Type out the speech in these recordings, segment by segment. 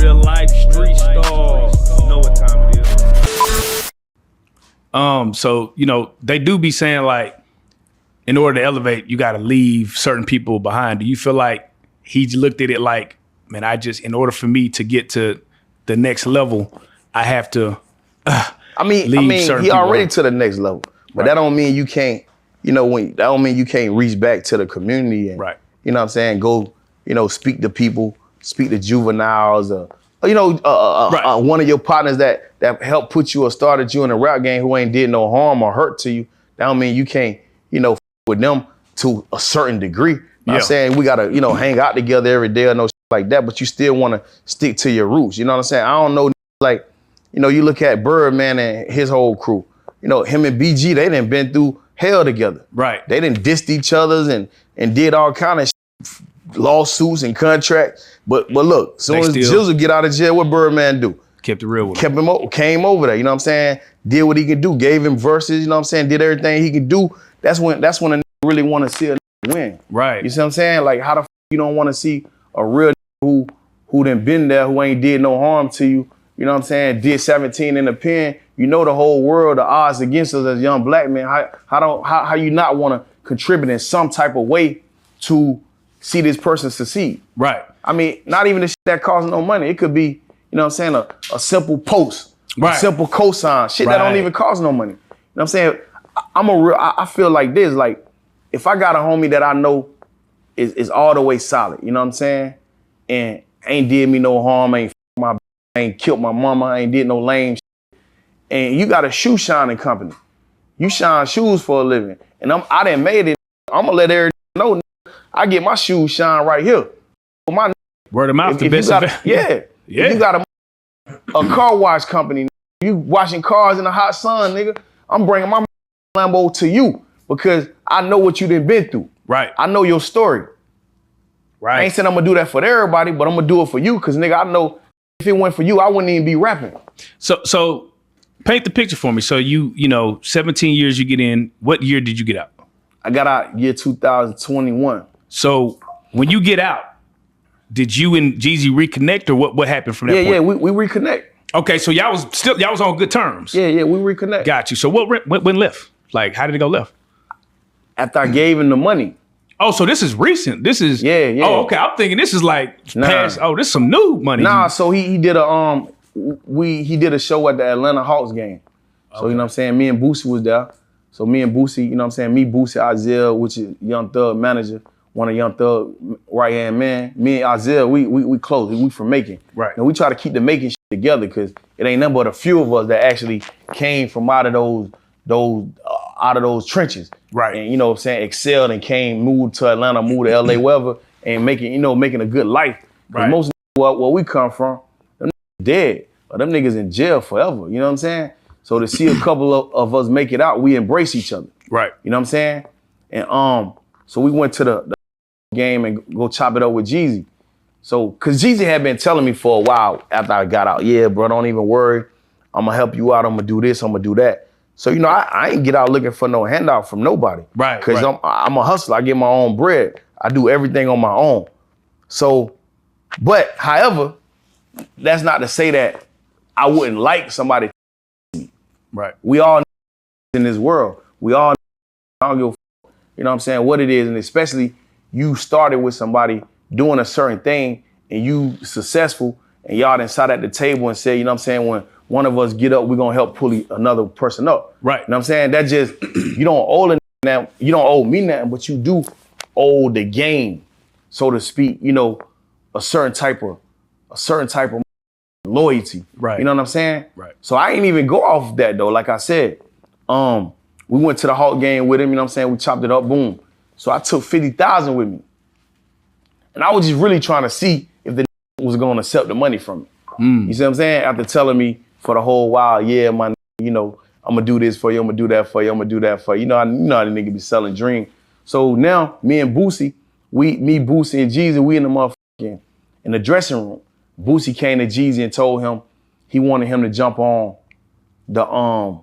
Real life street stars. You know what time it is. So, you know, they do be saying like, in order to elevate, you got to leave certain people behind. Do you feel like he looked at it like, man, in order for me to get to the next level, I have to leave certain he people already behind. to the next level, but that don't mean you can't, that don't mean you can't reach back to the community and, you know what I'm saying, go, speak to people, speak to juveniles, or one of your partners that helped put you or started you in a rap game who ain't did no harm or hurt to you. That don't mean you can't, with them to a certain degree. I'm saying we gotta, hang out together every day or no shit like that, but you still wanna stick to your roots. You know what I'm saying? I don't know, like, you look at Birdman and his whole crew. Him and BG, they done been through hell together. Right. They done dissed each other's and did all kind of shit, lawsuits and contracts. But look, as soon as Jizzle get out of jail, what Birdman do? Kept it real with him. Came over there, you know what I'm saying? Did what he could do, gave him verses, you know what I'm saying? Did everything he could do. That's when a nigga really want to see a nigga win. Right. You see what I'm saying? Like, how the you don't want to see a real nigga who done been there, who ain't did no harm to you, you know what I'm saying? Did 17 in the pen. You know the whole world, the odds against us as young black men. How you not want to contribute in some type of way to see this person succeed? Right. I mean, not even the shit that costs no money. It could be, you know what I'm saying, a simple post, a simple cosign, shit that don't even cost no money. You know what I'm saying? I feel like this, like, if I got a homie that I know is all the way solid, you know what I'm saying? And ain't did me no harm, ain't killed my mama, ain't did no lame shit. And you got a shoe shining company. You shine shoes for a living. And I done made it. I'm gonna let everybody know, I get my shoes shine right here. My word of mouth, the best. Yeah. If you got a car wash company, you washing cars in the hot sun, nigga, I'm bringing my Lambo to you because I know what you done been through. Right. I know your story. Right. I ain't saying I'm gonna do that for everybody, but I'm gonna do it for you because, nigga, I know if it went for you, I wouldn't even be rapping. So paint the picture for me. So you 17 years you get in. What year did you get out? I got out year 2021. So when you get out, did you and Jeezy reconnect or what happened from that point? Yeah, we reconnect. Okay, so y'all was on good terms. Yeah, we reconnect. Got you. So what went left? Like, how did it go left? After I gave him the money. Oh, so this is recent. This is yeah. Oh, okay. I'm thinking this is like past. Oh, this is some new money. Nah, so he did a show at the Atlanta Hawks game. So you know what I'm saying? Me and Boosie was there. So me and Boosie, you know what I'm saying? Me, Boosie, Isaiah, which is Young Thug manager, one of Young Thug right hand man. Me and Isaiah, we close. We from Macon. Right. And we try to keep the Macon shit together because it ain't nothing but a few of us that actually came from out of those trenches. Right. And you know what I'm saying, excelled and moved to Atlanta, moved to LA, wherever, and making a good life. Right. Most where we come from, them niggas dead. Or them niggas in jail forever. You know what I'm saying? So to see a couple of us make it out, we embrace each other. Right. You know what I'm saying? And so we went to the game and go chop it up with Jeezy. So, cause Jeezy had been telling me for a while after I got out, yeah, bro, don't even worry. I'm gonna help you out. I'm gonna do this. I'm gonna do that. So, I ain't get out looking for no handout from nobody. Right. Cause I'm a hustler. I get my own bread. I do everything on my own. So, but however, that's not to say that I wouldn't like somebody to me. Right. We all in this world. We all, I don't give a fuck, you know what I'm saying, what it is. And especially you started with somebody doing a certain thing and you successful and y'all done sat at the table and said, you know what I'm saying, when one of us get up, we're gonna help pull another person up. Right. You know what I'm saying? That just, you don't owe me nothing, but you do owe the game, so to speak, a certain type of loyalty. Right. You know what I'm saying? Right. So I ain't even go off that though. Like I said, we went to the Hawk game with him, you know what I'm saying? We chopped it up, boom. So I took 50,000 with me. And I was just really trying to see if the was gonna accept the money from me. You see what I'm saying? After telling me for the whole while, yeah, man, I'm gonna do this for you, I'm gonna do that for you, I'm gonna do that for you. You know how the nigga be selling dream. So now me and Boosie, Boosie and Jeezy, we in the motherfucking, in the dressing room. Boosie came to Jeezy and told him he wanted him to jump on the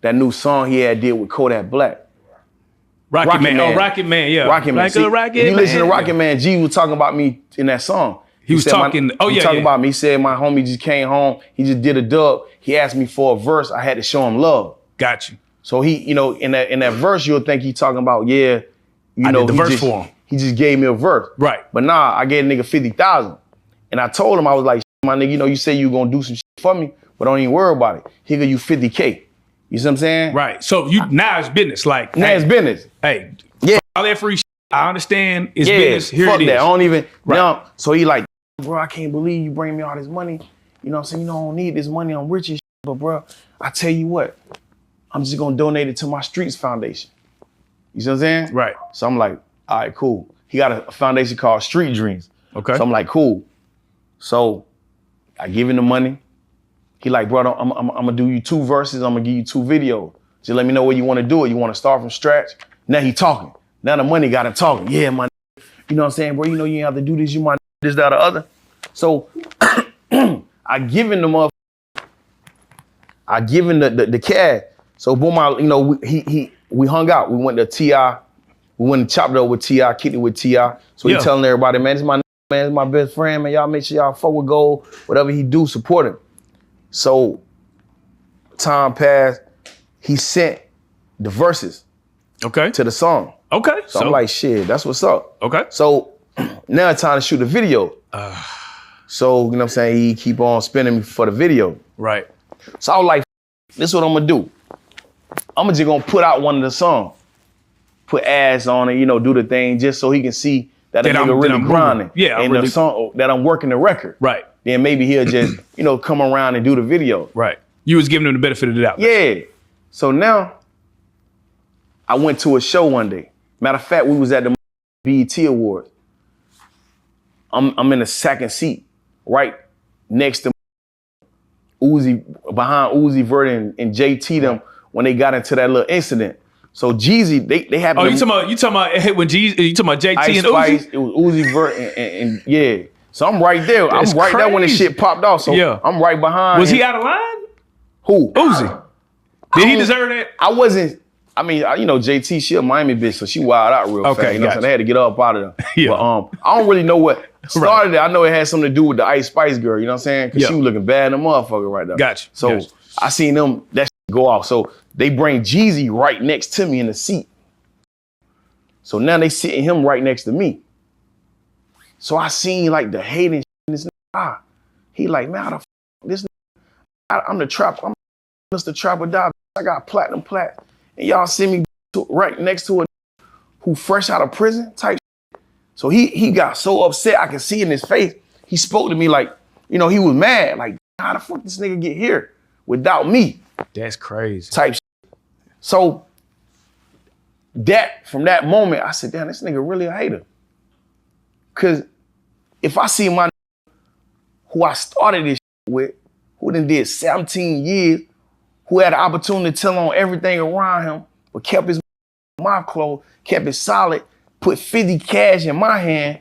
that new song he had did with Kodak Black. Rocket Man. Oh, Rocket Man, yeah. Rocket Man. Like a Rocket Man. You listen to Rocket Man, G was talking about me in that song. He was talking. He talking about me. He said my homie just came home. He just did a dub. He asked me for a verse. I had to show him love. Got you. So he, you know, in that verse, you'll think he talking about, yeah, you know, did the verse for him. He just gave me a verse. Right. But nah, I gave a nigga 50,000. And I told him, I was like, my nigga, you know, you say you gonna do some shit for me, but don't even worry about it. He give you 50K. You see what I'm saying? Right. So now it's business. Like now it's business. Hey, yeah, all that free shit, I understand. It's business. Here fuck it is. That. I don't even. Right. Now, so he like, bro, I can't believe you bring me all this money. You know what I'm saying? You know, I don't need this money. I'm rich as shit, but bro, I tell you what, I'm just gonna donate it to my Streets Foundation. You see what I'm saying? Right. So I'm like, all right, cool. He got a foundation called Street Dreams. Okay. So I'm like, cool. So I give him the money. He like, bro, I'm gonna do you 2 verses. I'm gonna give you 2 videos. Just let me know what you want to do. You want to start from scratch? Now he talking. Now the money got him talking. Yeah, my, you know what I'm saying, bro? You know you ain't have to do this. You my this, that, or other. So I give him the motherfucker. I give him the cash. So boom, you know, we hung out. We went to T.I. We went and chopped it up with T.I., kicked it with T.I. So he telling everybody, man, this is my man, this is my best friend, man. Y'all make sure y'all fuck with Gold. Whatever he do, support him. So time passed. He sent the verses to the song. Okay. So I'm like, shit, that's what's up. Okay. So now it's time to shoot a video. So, you know what I'm saying? He keep on spending me for the video. Right. So I was like, this is what I'm gonna do. I'm just gonna put out one of the songs. Put ads on it, you know, do the thing just so he can see that a nigga really grinding. Yeah. And the song that I'm working the record. Right. Then maybe he'll just, you know, come around and do the video. Right. You was giving him the benefit of the doubt. Yeah. So now I went to a show one day. Matter of fact, we was at the BET Awards. I'm in the second seat, right next to Uzi, behind Uzi Vert and JT them when they got into that little incident. So Jeezy, they had. Oh, you talking about when Jeezy? You talking about JT Ice and Uzi? Spice, it was Uzi Vert and yeah. So I'm right there. That's I'm right crazy. there when the shit popped off. So I'm right behind. Was he out of line? Who? Uzi. Did he deserve that? I wasn't. I mean, you know, JT, she a Miami bitch, so she wild out real fast. You know what I'm saying? They had to get up out of there. Yeah. But I don't really know what started it. I know it had something to do with the Ice Spice girl, you know what I'm saying? Because she was looking bad in the motherfucker right there. Gotcha. So I seen them, that shit go off. So they bring Jeezy right next to me in the seat. So now they sitting him right next to me. So I seen like the hating shit in this nigga. He like, man, how the this nigga, I'm the trap, I'm Mr. Trapper Die. I got platinum plat. And y'all see me right next to a who fresh out of prison type. So he got so upset, I could see in his face. He spoke to me like, you know, he was mad. Like, how the fuck this nigga get here without me? That's crazy. Type shit. So from that moment, I said, damn, this nigga really a hater. Cause if I see my who I started this with, who done did 17 years, who had the opportunity to tell on everything around him, but kept his mouth closed, kept it solid, put 50 cash in my hand,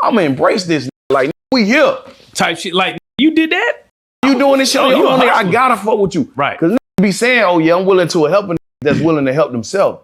I'm gonna embrace this. Like, we here. Type shit. Like, you did that? You doing this shit on your own, nigga, I gotta fuck with you. Right. Cause niggas be saying, oh yeah, I'm willing to help a nigga that's willing to help themselves.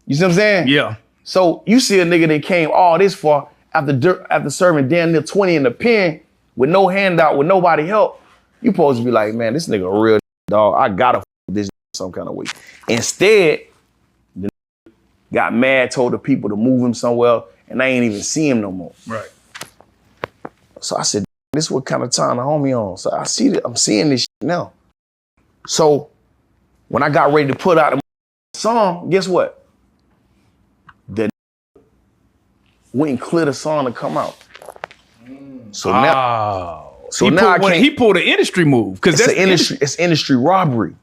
You see what I'm saying? Yeah. So you see a nigga that came all this far after serving damn near 20 in the pen with no handout, with nobody help. You supposed to be like, man, this nigga a real dog. I gotta fuck with this some kind of way. Instead, the got mad, told the people to move him somewhere, and I ain't even see him no more. Right. So I said, this is what kind of time the homie on. So I'm seeing this shit now. So when I got ready to put out the song, guess what? The went and cleared the song to come out. So now, he pulled an industry move because that's it's industry robbery.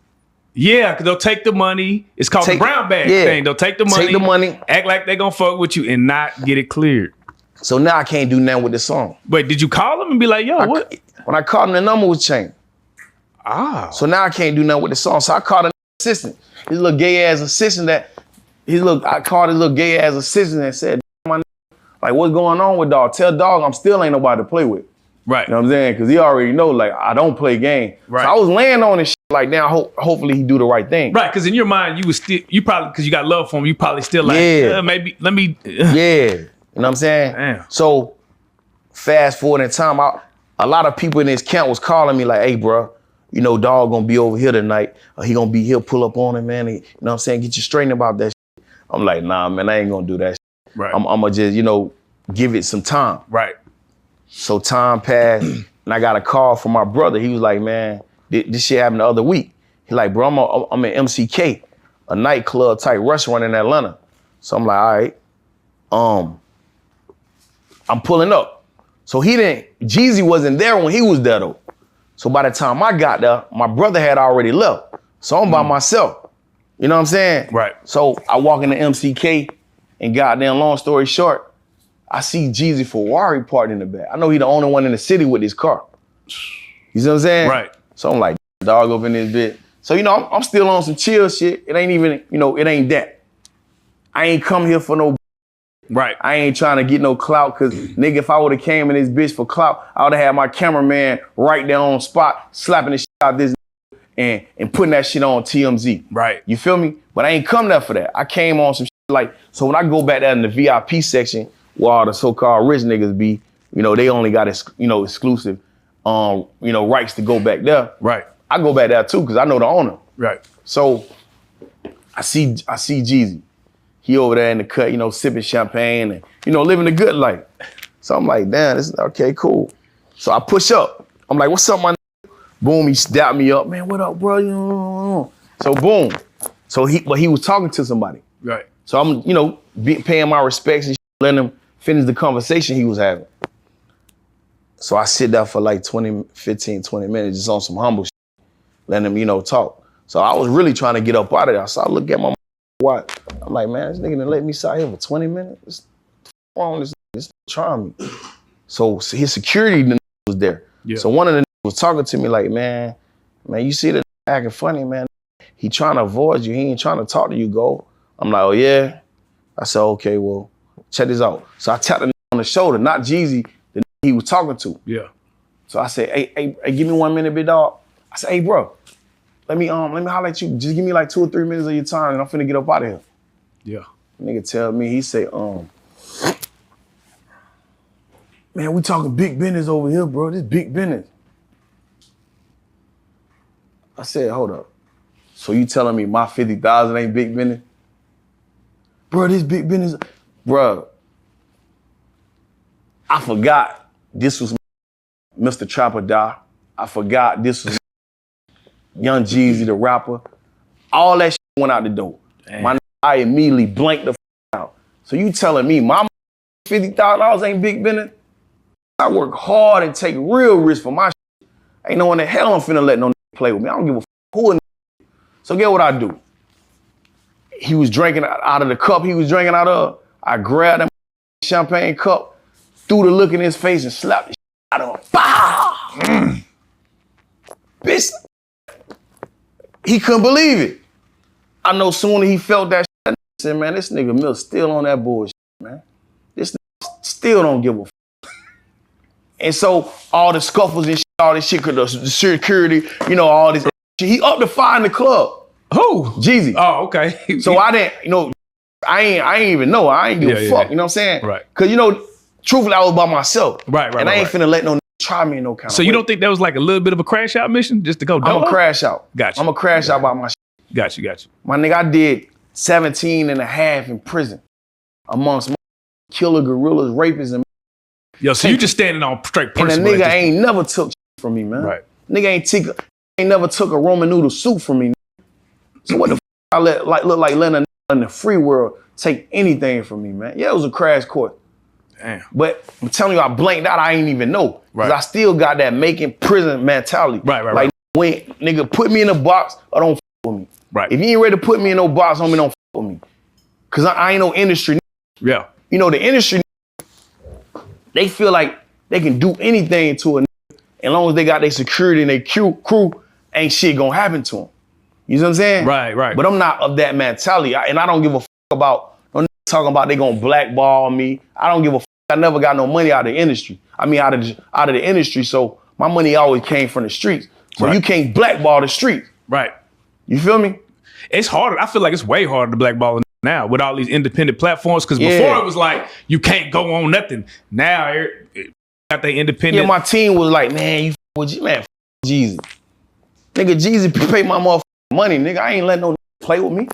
Yeah, because they'll take the money. It's called the brown bag thing. They'll take the money, act like they're gonna fuck with you and not get it cleared. So now I can't do nothing with the song. Wait, did you call him and be like, yo, what? When I called him, the number was changed. So now I can't do nothing with the song. So I called an assistant. His little gay ass assistant I called his little gay ass assistant and said, like, what's going on with dog? Tell dog I'm still ain't nobody to play with. Right. You know what I'm saying? Because he already know, like, I don't play game. Right. So I was laying on this shit, like, now hopefully he do the right thing. Right, because in your mind, you probably, because you got love for him, you probably still like, maybe, let me. Yeah. You know what I'm saying? Damn. So fast forward in time, a lot of people in this camp was calling me like, hey, bro, you know, dog gonna be over here tonight. He gonna be here, pull up on him, man. You know what I'm saying? Get you straightened about that shit. I'm like, nah, man, I ain't gonna do that shit. Right. I'm gonna just, you know, give it some time. Right. So time passed, and I got a call from my brother. He was like, man, this shit happened the other week. He like, bro, I'm at MCK, a nightclub type restaurant in Atlanta. So I'm like, all right, I'm pulling up. So Jeezy wasn't there when he was there though. So by the time I got there, my brother had already left. So I'm by myself. You know what I'm saying? Right. So I walk into MCK and goddamn, long story short, I see Jeezy Ferrari parked in the back. I know he the only one in the city with his car. You see what I'm saying? Right. So I'm like, dog up in this bit. So, you know, I'm still on some chill shit. It ain't even, you know, it ain't that. I ain't come here for no. Right. I ain't trying to get no clout, cause nigga, if I would've came in this bitch for clout, I would've had my cameraman right there on spot, slapping the shit out this and putting that shit on TMZ. Right. You feel me? But I ain't come there for that. I came on some shit like, so when I go back there in the VIP section where all the so-called rich niggas be, you know, they only got, exclusive, rights to go back there. Right. I go back there too, cause I know the owner. Right. So I see Jeezy. He over there in the cut, you know, sipping champagne and, you know, living a good life. So I'm like, damn, this is okay, cool. So I push up. I'm like, what's up, my nigga? Boom, he dapped me up. Man, what up, bro? So boom. So he was talking to somebody. Right. So I'm, you know, paying my respects and letting him finish the conversation he was having. So I sit there for like 15, 20 minutes, just on some humble shit, letting him, you know, talk. So I was really trying to get up out of there. So I look at my watch. I'm like, man, this nigga done let me sit here for 20 minutes. What's wrong with this nigga trying me? So his security was there. Yeah. So one of the niggas was talking to me like, man, you see that acting funny, man. He trying to avoid you. He ain't trying to talk to you, go. I'm like, oh yeah? I said, okay, well, check this out. So I tapped the nigga on the shoulder, not Jeezy, the nigga he was talking to. Yeah. So I said, hey, give me 1 minute, big dog. I said, hey, bro, let me holler at you. Just give me like 2 or 3 minutes of your time and I'm finna get up out of here. Yeah. Nigga tell me, he say, man, we talking big business over here, bro. This big business. I said, hold up. So you telling me my 50,000 ain't big business? Bro, this big business. Bro, I forgot this was Mr. Trapper Die. I forgot this was Young Jeezy, the rapper. All that shit went out the door. I immediately blanked the out. So you telling me my $50,000 ain't big business? I work hard and take real risks for my shit. Ain't no one in hell I'm finna let no play with me. I don't give a who a nigga. So get what I do. He was drinking out of the cup he was drinking out of. I grabbed that champagne cup, threw the look in his face and slapped the shit out of him. Bah! Bitch. He couldn't believe it. I know soon as he felt that shit, I said, man, this nigga Milk still on that bullshit, man. This nigga still don't give a f. And so all the scuffles and shit, all this shit, the security, you know, all this shit, he up to 5 in the club. Who? Jeezy. Oh, okay. So I didn't, you know, I ain't even know. I ain't give a fuck, you know what I'm saying? Right. Cause you know, truthfully, I was by myself. Right. And I ain't finna let no try me in no kind of way. So you don't think that was like a little bit of a crash out mission just to go dog? I'm a crash out. Gotcha. I'm a crash out by my shit. Gotcha. My nigga, I did 17 and a half in prison amongst killer gorillas, rapists, and yo, so you just standing on straight principle. And a nigga ain't never took shit from me, man. Right. Nigga ain't never took a Roman noodle soup from me. So what the f I look like letting a nigga in the free world take anything from me, man. Yeah, it was a crash course. Damn. But I'm telling you, I blanked out. I ain't even know. Right. I still got that making prison mentality. Like, when nigga put me in a box or don't f with me. Right. If you ain't ready to put me in no box, homie, don't f with me. Cause I ain't no industry. Yeah. You know, the industry, they feel like they can do anything to a nigga as long as they got their security and their crew, ain't shit gonna happen to them. You know what I'm saying? Right. But I'm not of that mentality. And I don't give a f about, no nigga talking about they gonna blackball me. I don't give a f. I never got no money out of the industry. I mean, out of the industry. So my money always came from the streets. So you can't blackball the streets. Right. You feel me? It's harder. I feel like it's way harder to blackball now with all these independent platforms. Cause before it was like, you can't go on nothing. Now got their independent. Yeah, my team was like, man, you with you, man, Jeezy. Nigga, Jeezy pay my motherfucking money, nigga. I ain't letting no play with me.